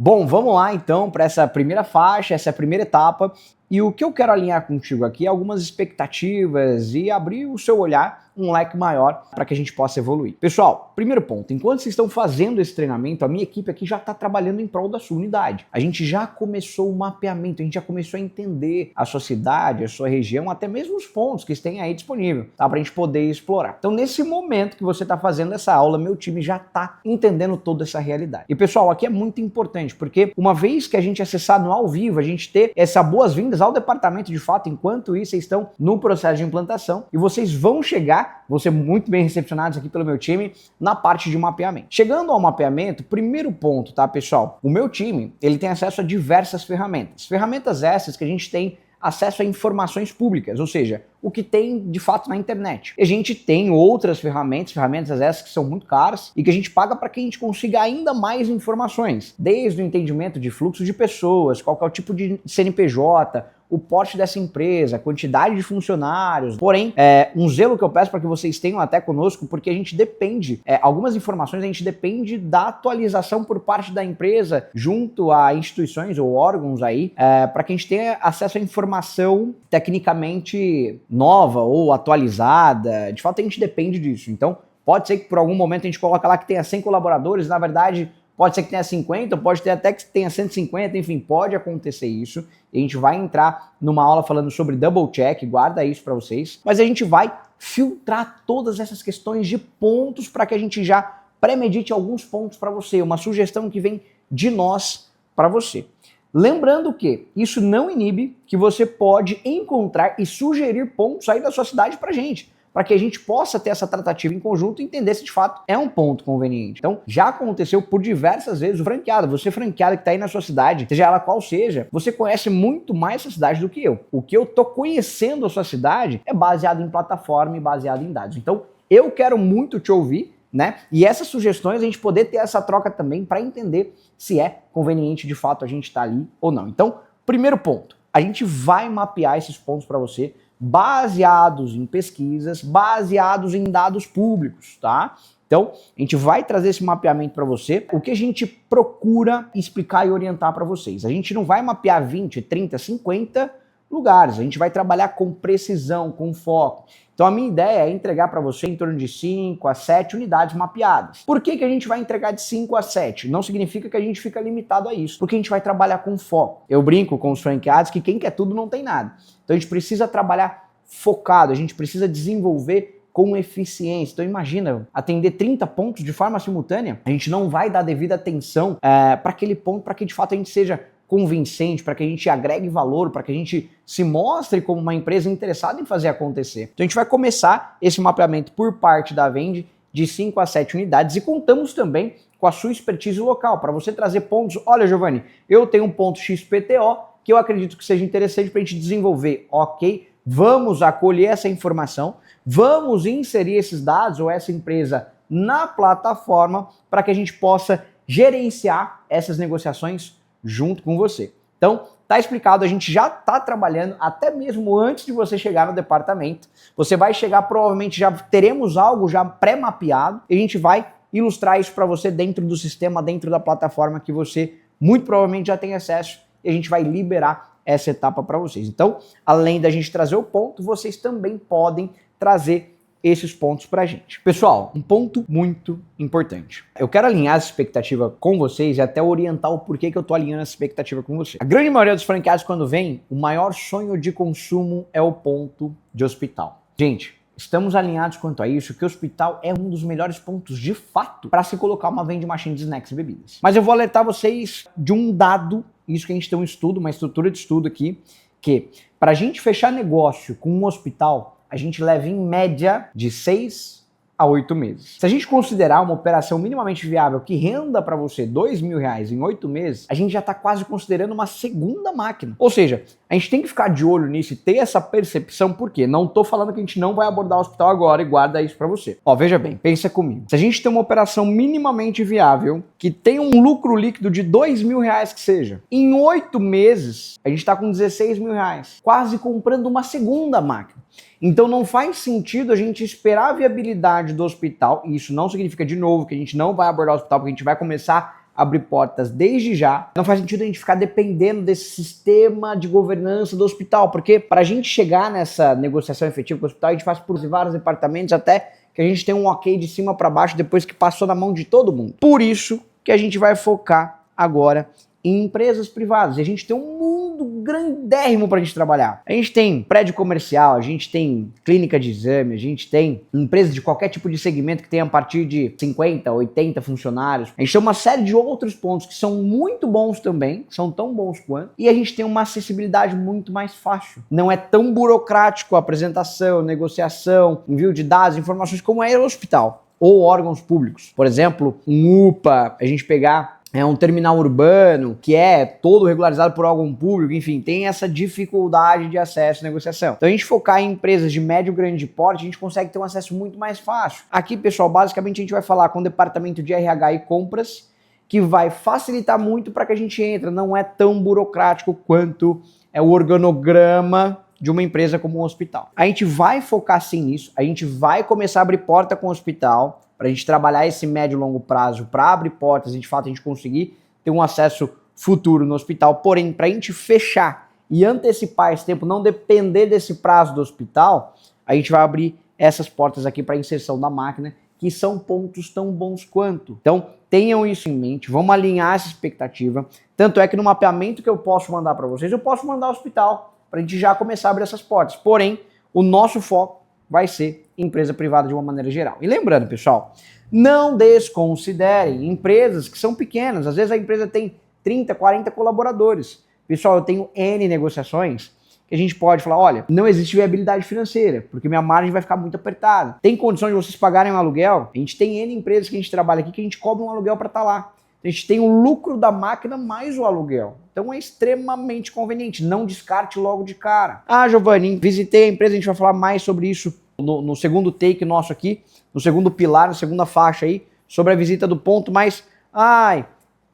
Bom, vamos lá então para essa primeira faixa, essa primeira etapa. E o que eu quero alinhar contigo aqui é algumas expectativas e abrir o seu olhar, um leque maior para que a gente possa evoluir. Pessoal, primeiro ponto, enquanto vocês estão fazendo esse treinamento, a minha equipe aqui já está trabalhando em prol da sua unidade. A gente já começou o mapeamento, a gente já começou a entender a sua cidade, a sua região, até mesmo os pontos que têm aí disponível, tá? Para a gente poder explorar. Então, nesse momento que você está fazendo essa aula, meu time já está entendendo toda essa realidade. E pessoal, aqui é muito importante, porque uma vez que a gente acessar no ao vivo, a gente ter essa boas-vindas ao departamento de fato, enquanto isso, vocês estão no processo de implantação e vocês vão chegar, vão ser muito bem recepcionados aqui pelo meu time, na parte de mapeamento. Chegando ao mapeamento, primeiro ponto, tá, pessoal? O meu time, ele tem acesso a diversas ferramentas. Ferramentas essas que a gente tem acesso a informações públicas, ou seja, o que tem de fato na internet. E a gente tem outras ferramentas essas que são muito caras e que a gente paga para que a gente consiga ainda mais informações, desde o entendimento de fluxo de pessoas, qual que é o tipo de CNPJ, o porte dessa empresa, a quantidade de funcionários. Porém, um zelo que eu peço para que vocês tenham até conosco, porque a gente depende, algumas informações a gente depende da atualização por parte da empresa junto a instituições ou órgãos aí, para que a gente tenha acesso à informação tecnicamente nova ou atualizada. De fato, a gente depende disso. Então, pode ser que por algum momento a gente coloque lá que tenha 100 colaboradores, na verdade, pode ser que tenha 50, pode ter até que tenha 150, enfim, pode acontecer isso. A gente vai entrar numa aula falando sobre double check, guarda isso para vocês. Mas a gente vai filtrar todas essas questões de pontos para que a gente já premedite alguns pontos para você, uma sugestão que vem de nós para você. Lembrando que isso não inibe que você pode encontrar e sugerir pontos aí da sua cidade para a gente, para que a gente possa ter essa tratativa em conjunto e entender se de fato é um ponto conveniente. Então, já aconteceu por diversas vezes o franqueado. Você franqueado que está aí na sua cidade, seja ela qual seja, você conhece muito mais essa cidade do que eu. O que eu tô conhecendo a sua cidade é baseado em plataforma e baseado em dados. Então, eu quero muito te ouvir, né? E essas sugestões a gente poder ter essa troca também para entender se é conveniente de fato a gente estar ali ou não. Então, primeiro ponto, a gente vai mapear esses pontos para você, baseados em pesquisas, baseados em dados públicos, tá? Então, a gente vai trazer esse mapeamento para você. O que a gente procura explicar e orientar para vocês? A gente não vai mapear 20, 30, 50 lugares. A gente vai trabalhar com precisão, com foco. Então, a minha ideia é entregar para você em torno de 5 a 7 unidades mapeadas. Por que a gente vai entregar de 5 a 7? Não significa que a gente fica limitado a isso, porque a gente vai trabalhar com foco. Eu brinco com os franqueados que quem quer tudo não tem nada. Então, a gente precisa trabalhar focado, a gente precisa desenvolver com eficiência. Então imagina, atender 30 pontos de forma simultânea, a gente não vai dar devida atenção para aquele ponto, para que de fato a gente seja convincente, para que a gente agregue valor, para que a gente se mostre como uma empresa interessada em fazer acontecer. Então a gente vai começar esse mapeamento por parte da Vende de 5 a 7 unidades e contamos também com a sua expertise local, para você trazer pontos. Olha, Giovanni, eu tenho um ponto XPTO que eu acredito que seja interessante para a gente desenvolver. Ok, vamos acolher essa informação, vamos inserir esses dados ou essa empresa na plataforma para que a gente possa gerenciar essas negociações junto com você. Então, tá explicado, a gente já tá trabalhando até mesmo antes de você chegar no departamento. Você vai chegar, provavelmente já teremos algo já pré-mapeado e a gente vai ilustrar isso para você dentro do sistema, dentro da plataforma que você muito provavelmente já tem acesso e a gente vai liberar essa etapa para vocês. Então, além da gente trazer o ponto, vocês também podem trazer esses pontos pra gente. Pessoal, um ponto muito importante. Eu quero alinhar essa expectativa com vocês e até orientar o porquê que eu tô alinhando essa expectativa com vocês. A grande maioria dos franqueados, quando vem, o maior sonho de consumo é o ponto de hospital. Gente, estamos alinhados quanto a isso, que o hospital é um dos melhores pontos, de fato, para se colocar uma vending machine de snacks e bebidas. Mas eu vou alertar vocês de um dado, isso que a gente tem um estudo, uma estrutura de estudo aqui, que para a gente fechar negócio com um hospital, a gente leva em média de 6 a 8 meses. Se a gente considerar uma operação minimamente viável que renda para você R$2.000 em 8 meses, a gente já está quase considerando uma segunda máquina. Ou seja, a gente tem que ficar de olho nisso e ter essa percepção, porque não estou falando que a gente não vai abordar o hospital agora e guarda isso para você. Ó, veja bem, pensa comigo. Se a gente tem uma operação minimamente viável, que tem um lucro líquido de R$2.000 que seja, em 8 meses, a gente está com R$16.000, quase comprando uma segunda máquina. Então não faz sentido a gente esperar a viabilidade do hospital, e isso não significa, de novo, que a gente não vai abordar o hospital, porque a gente vai começar abrir portas desde já. Não faz sentido a gente ficar dependendo desse sistema de governança do hospital, porque para a gente chegar nessa negociação efetiva com o hospital, a gente faz por vários departamentos até que a gente tem um ok de cima para baixo depois que passou na mão de todo mundo. Por isso que a gente vai focar agora em empresas privadas. E a gente tem um mundo grandérrimo para a gente trabalhar. A gente tem prédio comercial, a gente tem clínica de exame, a gente tem empresas de qualquer tipo de segmento que tem a partir de 50, 80 funcionários. A gente tem uma série de outros pontos que são muito bons também, são tão bons quanto, e a gente tem uma acessibilidade muito mais fácil. Não é tão burocrático a apresentação, negociação, envio de dados, informações como é o hospital ou órgãos públicos. Por exemplo, um UPA, a gente pegar um terminal urbano, que é todo regularizado por órgão público, enfim, tem essa dificuldade de acesso e negociação. Então a gente focar em empresas de médio e grande porte, a gente consegue ter um acesso muito mais fácil. Aqui, pessoal, basicamente a gente vai falar com o departamento de RH e compras, que vai facilitar muito para que a gente entre. Não é tão burocrático quanto é o organograma de uma empresa como um hospital. A gente vai focar sim nisso, a gente vai começar a abrir porta com o hospital, para a gente trabalhar esse médio e longo prazo, para abrir portas e de fato a gente conseguir ter um acesso futuro no hospital. Porém, para a gente fechar e antecipar esse tempo, não depender desse prazo do hospital, a gente vai abrir essas portas aqui para inserção da máquina, que são pontos tão bons quanto. Então, tenham isso em mente, vamos alinhar essa expectativa. Tanto é que no mapeamento que eu posso mandar para vocês, eu posso mandar ao hospital, para a gente já começar a abrir essas portas. Porém, o nosso foco vai ser empresa privada de uma maneira geral. E lembrando, pessoal, não desconsiderem empresas que são pequenas. Às vezes a empresa tem 30, 40 colaboradores. Pessoal, eu tenho N negociações que a gente pode falar, olha, não existe viabilidade financeira, porque minha margem vai ficar muito apertada. Tem condição de vocês pagarem um aluguel? A gente tem N empresas que a gente trabalha aqui que a gente cobra um aluguel para estar lá. A gente tem o lucro da máquina mais o aluguel. Então é extremamente conveniente. Não descarte logo de cara. Ah, Giovanni, visitei a empresa, a gente vai falar mais sobre isso no segundo take nosso aqui, no segundo pilar, na segunda faixa aí, sobre a visita do ponto, mas,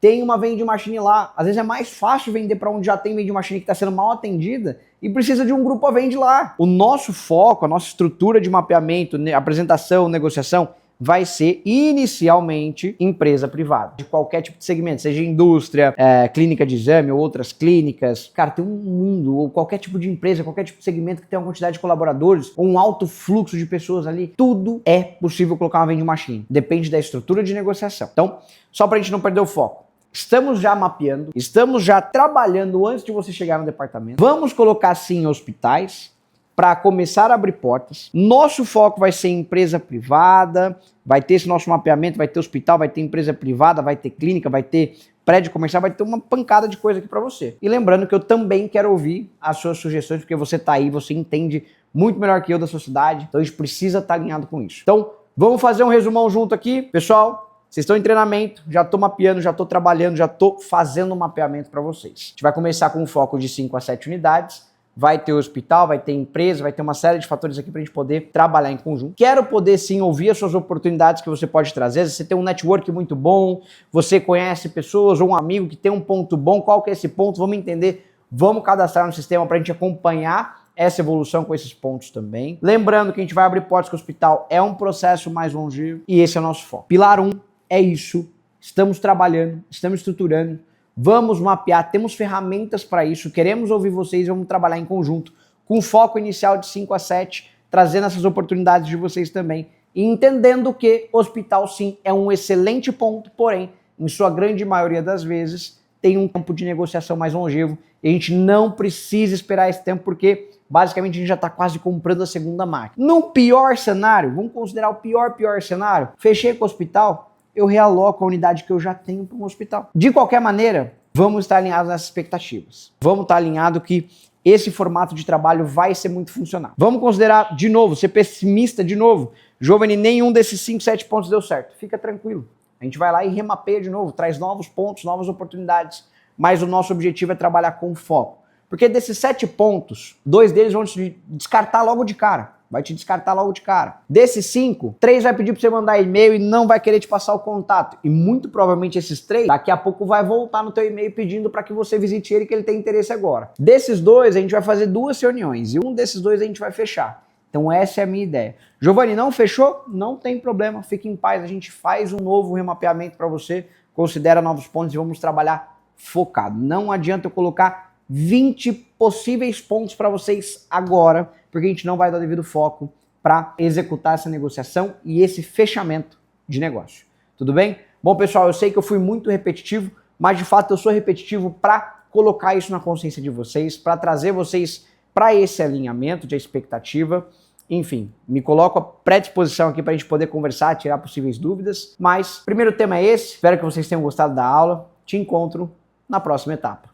tem uma vending machine lá. Às vezes é mais fácil vender para onde já tem vending machine que está sendo mal atendida e precisa de um grupo a vende lá. O nosso foco, a nossa estrutura de mapeamento, apresentação, negociação, vai ser inicialmente empresa privada, de qualquer tipo de segmento, seja indústria, clínica de exame ou outras clínicas. Cara, tem um mundo, ou qualquer tipo de empresa, qualquer tipo de segmento que tenha uma quantidade de colaboradores, ou um alto fluxo de pessoas ali, tudo é possível colocar uma vending machine. Depende da estrutura de negociação. Então, só para a gente não perder o foco, estamos já mapeando, estamos já trabalhando antes de você chegar no departamento. Vamos colocar sim hospitais, para começar a abrir portas. Nosso foco vai ser empresa privada, vai ter esse nosso mapeamento, vai ter hospital, vai ter empresa privada, vai ter clínica, vai ter prédio comercial, vai ter uma pancada de coisa aqui para você. E lembrando que eu também quero ouvir as suas sugestões, porque você tá aí, você entende muito melhor que eu da sua cidade, então a gente precisa estar alinhado com isso. Então, vamos fazer um resumão junto aqui. Pessoal, vocês estão em treinamento, já estou mapeando, já estou trabalhando, já estou fazendo um mapeamento para vocês. A gente vai começar com um foco de 5 a 7 unidades, vai ter hospital, vai ter empresa, vai ter uma série de fatores aqui para a gente poder trabalhar em conjunto. Quero poder sim ouvir as suas oportunidades que você pode trazer. Você tem um network muito bom, você conhece pessoas ou um amigo que tem um ponto bom, qual que é esse ponto? Vamos entender, vamos cadastrar no sistema para a gente acompanhar essa evolução com esses pontos também. Lembrando que a gente vai abrir portas com o hospital, é um processo mais longevo e esse é o nosso foco. Pilar 1 é isso, estamos trabalhando, estamos estruturando, vamos mapear, temos ferramentas para isso, queremos ouvir vocês, vamos trabalhar em conjunto, com foco inicial de 5 a 7, trazendo essas oportunidades de vocês também, e entendendo que hospital sim é um excelente ponto, porém, em sua grande maioria das vezes, tem um tempo de negociação mais longevo, e a gente não precisa esperar esse tempo, porque basicamente a gente já está quase comprando a segunda máquina. No pior cenário, vamos considerar o pior cenário, fechei com o hospital, eu realoco a unidade que eu já tenho para um hospital. De qualquer maneira, vamos estar alinhados nessas expectativas. Vamos estar alinhados que esse formato de trabalho vai ser muito funcional. Vamos considerar, de novo, ser pessimista de novo. Giovanni, nenhum desses 5, 7 pontos deu certo. Fica tranquilo. A gente vai lá e remapeia de novo, traz novos pontos, novas oportunidades. Mas o nosso objetivo é trabalhar com foco. Porque desses 7 pontos, 2 deles vão te descartar logo de cara. Vai te descartar logo de cara. Desses 5, 3 vai pedir para você mandar e-mail e não vai querer te passar o contato. E muito provavelmente esses 3, daqui a pouco vai voltar no teu e-mail pedindo para que você visite ele, que ele tem interesse agora. Desses 2, a gente vai fazer 2 reuniões e um desses 2 a gente vai fechar. Então essa é a minha ideia. Giovanni, não fechou? Não tem problema, fique em paz, a gente faz um novo remapeamento para você considera novos pontos e vamos trabalhar focado. Não adianta eu colocar 20 possíveis pontos para vocês agora, porque a gente não vai dar devido foco para executar essa negociação e esse fechamento de negócio. Tudo bem? Bom, pessoal, eu sei que eu fui muito repetitivo, mas de fato eu sou repetitivo para colocar isso na consciência de vocês, para trazer vocês para esse alinhamento de expectativa. Enfim, me coloco à predisposição aqui para a gente poder conversar, tirar possíveis dúvidas. Mas o primeiro tema é esse. Espero que vocês tenham gostado da aula. Te encontro na próxima etapa.